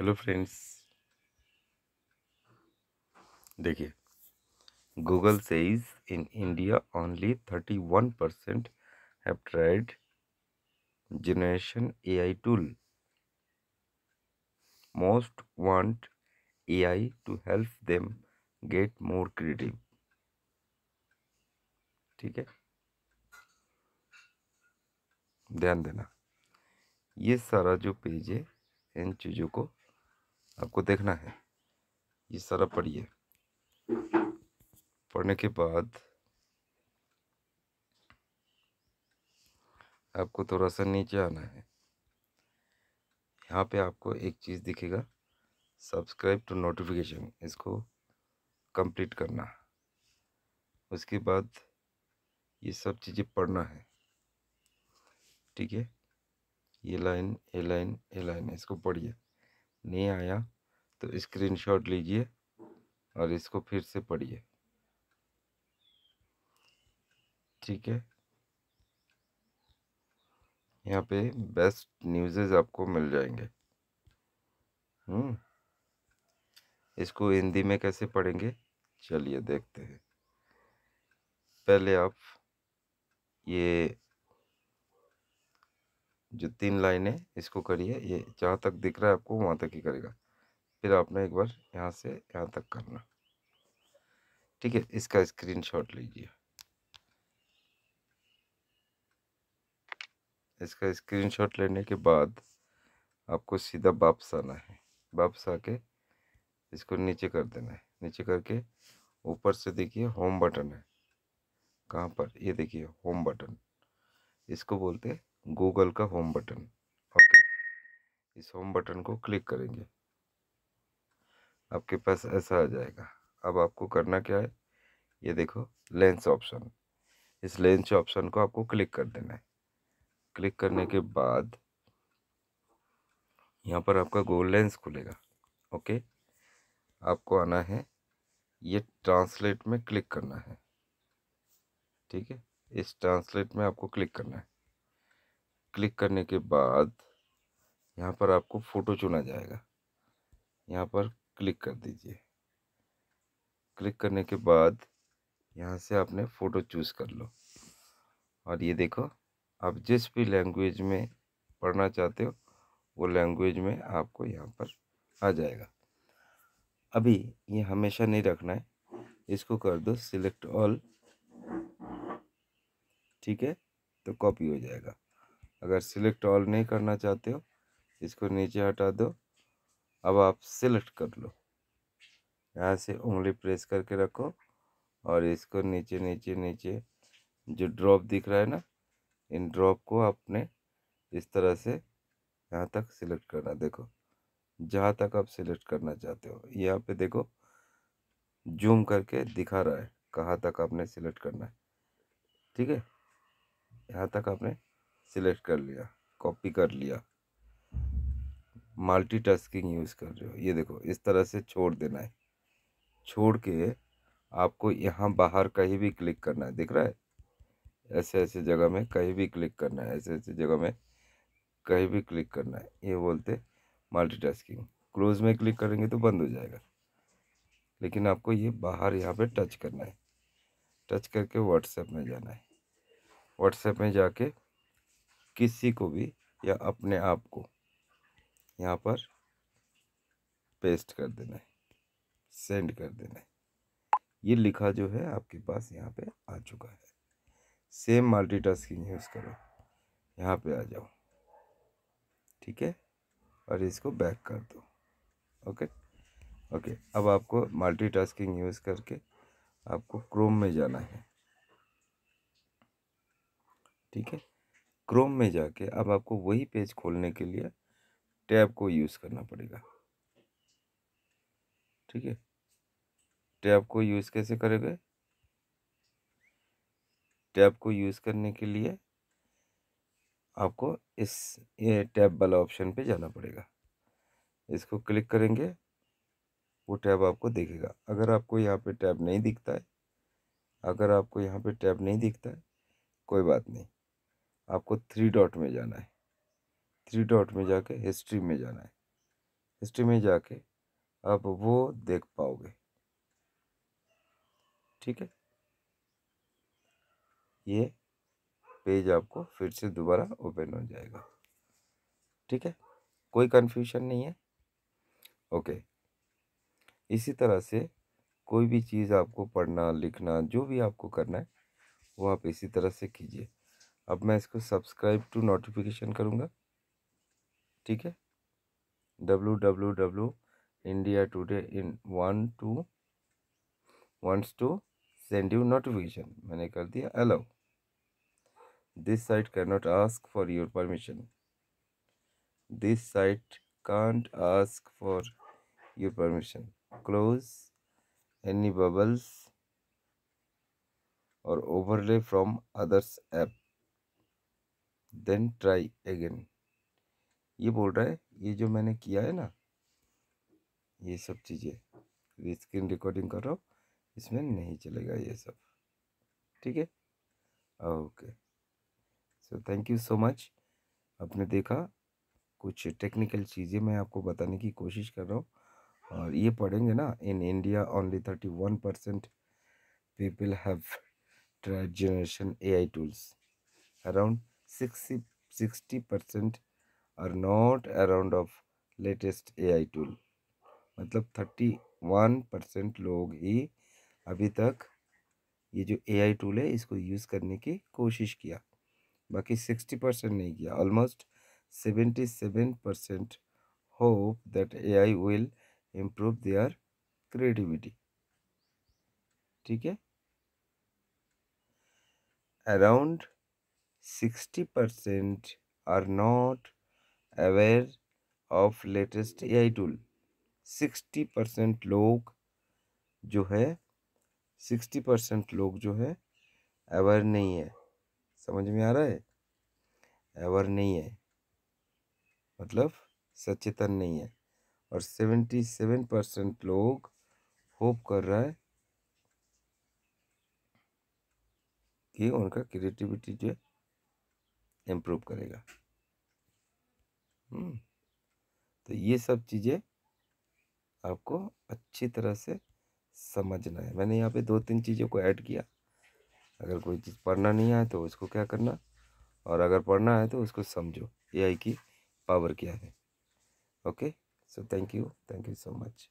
Hello friends, देखिए Google says in India only 31% have tried generation AI tool. Most want AI to help them get more creative. ठीक है, ध्यान देना। ये सारा जो पेज है इन चीज़ों को आपको देखना है। ये सारा पढ़िए। पढ़ने के बाद आपको थोड़ा सा नीचे आना है। यहाँ पे आपको एक चीज़ दिखेगा, सब्सक्राइब टू नोटिफिकेशन, इसको कंप्लीट करना। उसके बाद ये सब चीज़ें पढ़ना है। ठीक है, ये लाइन ए लाइन ए लाइन, इसको पढ़िए। नहीं आया तो स्क्रीनशॉट लीजिए और इसको फिर से पढ़िए। ठीक है, यहाँ पे बेस्ट न्यूज़ेज आपको मिल जाएंगे। इसको हिंदी में कैसे पढ़ेंगे, चलिए देखते हैं। पहले आप ये जो 3 लाइनें इसको करिए, ये जहाँ तक दिख रहा है आपको वहाँ तक ही करेगा। फिर आपने एक बार यहाँ से यहाँ तक करना। ठीक है, इसका स्क्रीनशॉट लीजिए। इसका स्क्रीनशॉट लेने के बाद आपको सीधा वापस आना है। वापस आके इसको नीचे कर देना है। नीचे करके ऊपर से देखिए होम बटन है। कहाँ पर, ये देखिए होम बटन, इसको बोलते हैं गूगल का होम बटन। ओके, इस होम बटन को क्लिक करेंगे, आपके पास ऐसा आ जाएगा। अब आपको करना क्या है, ये देखो लेंस ऑप्शन, इस लेंस ऑप्शन को आपको क्लिक कर देना है। क्लिक करने के बाद यहाँ पर आपका गूगल लेंस खुलेगा। ओके, आपको आना है, ये ट्रांसलेट में क्लिक करना है। ठीक है, इस ट्रांसलेट में आपको क्लिक करना है। क्लिक करने के बाद यहाँ पर आपको फ़ोटो चुना जाएगा। यहाँ पर क्लिक कर दीजिए। क्लिक करने के बाद यहाँ से आपने फ़ोटो चूज़ कर लो। और ये देखो, आप जिस भी लैंग्वेज में पढ़ना चाहते हो वो लैंग्वेज में आपको यहाँ पर आ जाएगा। अभी ये हमेशा नहीं रखना है, इसको कर दो सिलेक्ट ऑल। ठीक है, तो कॉपी हो जाएगा। अगर सिलेक्ट ऑल नहीं करना चाहते हो, इसको नीचे हटा दो। अब आप सिलेक्ट कर लो, यहाँ से उंगली प्रेस करके रखो और इसको नीचे नीचे नीचे जो ड्रॉप दिख रहा है ना, इन ड्रॉप को आपने इस तरह से यहाँ तक सिलेक्ट करना। देखो जहाँ तक आप सिलेक्ट करना चाहते हो, यहाँ पे देखो जूम करके दिखा रहा है कहाँ तक आपने सिलेक्ट करना है। ठीक है, यहाँ तक आपने सिलेक्ट कर लिया, कॉपी कर लिया। मल्टीटास्किंग यूज़ कर रहे हो, ये देखो इस तरह से छोड़ देना है। छोड़ के आपको यहाँ बाहर कहीं भी क्लिक करना है, दिख रहा है, ऐसे ऐसे जगह में कहीं भी क्लिक करना है, ऐसे ऐसे जगह में कहीं भी क्लिक करना है। ये बोलते मल्टीटास्किंग। क्लोज में क्लिक करेंगे तो बंद हो जाएगा, लेकिन आपको ये बाहर यहाँ पे टच करना है। टच करके व्हाट्सएप में जाना है। व्हाट्सएप में जाके किसी को भी या अपने आप को यहाँ पर पेस्ट कर देना है, सेंड कर देना है। ये लिखा जो है आपके पास यहाँ पे आ चुका है। सेम मल्टीटास्किंग यूज़ करो, यहाँ पे आ जाओ। ठीक है, और इसको बैक कर दो। ओके ओके, अब आपको मल्टीटास्किंग यूज़ करके आपको क्रोम में जाना है। ठीक है, क्रोम में जाके अब आपको वही पेज खोलने के लिए टैब को यूज़ करना पड़ेगा। ठीक है, टैब को यूज़ कैसे करेंगे, टैब को यूज़ करने के लिए आपको इस ये टैब वाला ऑप्शन पे जाना पड़ेगा। इसको क्लिक करेंगे, वो टैब आपको दिखेगा। अगर आपको यहाँ पे टैब नहीं दिखता है, अगर आपको यहाँ पे टैब नहीं दिखता है, कोई बात नहीं, आपको 3 डॉट में जाना है। 3 डॉट में जाके हिस्ट्री में जाना है। हिस्ट्री में जाके आप वो देख पाओगे। ठीक है, ये पेज आपको फिर से दोबारा ओपन हो जाएगा। ठीक है, कोई कन्फ्यूजन नहीं है। ओके, इसी तरह से कोई भी चीज़ आपको पढ़ना लिखना जो भी आपको करना है वो आप इसी तरह से कीजिए। अब मैं इसको सब्सक्राइब टू नोटिफिकेशन करूँगा। ठीक है, www India today in wants to send you notification, मैंने कर दिया allow. This site can not ask for your permission, this site can't ask for your permission, close any bubbles or overlay from others app, then try again। ये बोल रहा है ये जो मैंने किया है ना, ये सब चीज़ें स्क्रीन रिकॉर्डिंग कर रहा हूँ, इसमें नहीं चलेगा ये सब। ठीक है, okay, so thank you so much. आपने देखा कुछ टेक्निकल चीज़ें मैं आपको बताने की कोशिश कर रहा हूँ। और ये पढ़ेंगे ना, in India only 31% people have tried generation AI tools, around 60% are not around of latest AI tool. मतलब 31% लोग ही अभी तक ये जो AI टूल है इसको यूज़ करने की कोशिश किया, बाकी 60% नहीं किया। Almost 77% hope that AI will improve their creativity. ठीक है, around 60% are not aware of latest AI tool. 60% लोग जो है 60% लोग जो है अवेयर नहीं है। समझ में आ रहा है? अवेयर नहीं है मतलब सचेतन नहीं है। और 77% लोग होप कर रहा है कि उनका क्रिएटिविटी जो है इम्प्रूव करेगा। तो ये सब चीज़ें आपको अच्छी तरह से समझना है। मैंने यहाँ पे 2-3 चीज़ों को ऐड किया। अगर कोई चीज़ पढ़ना नहीं आए तो उसको क्या करना, और अगर पढ़ना है तो उसको समझो AI की पावर क्या है। Okay, so thank you so much.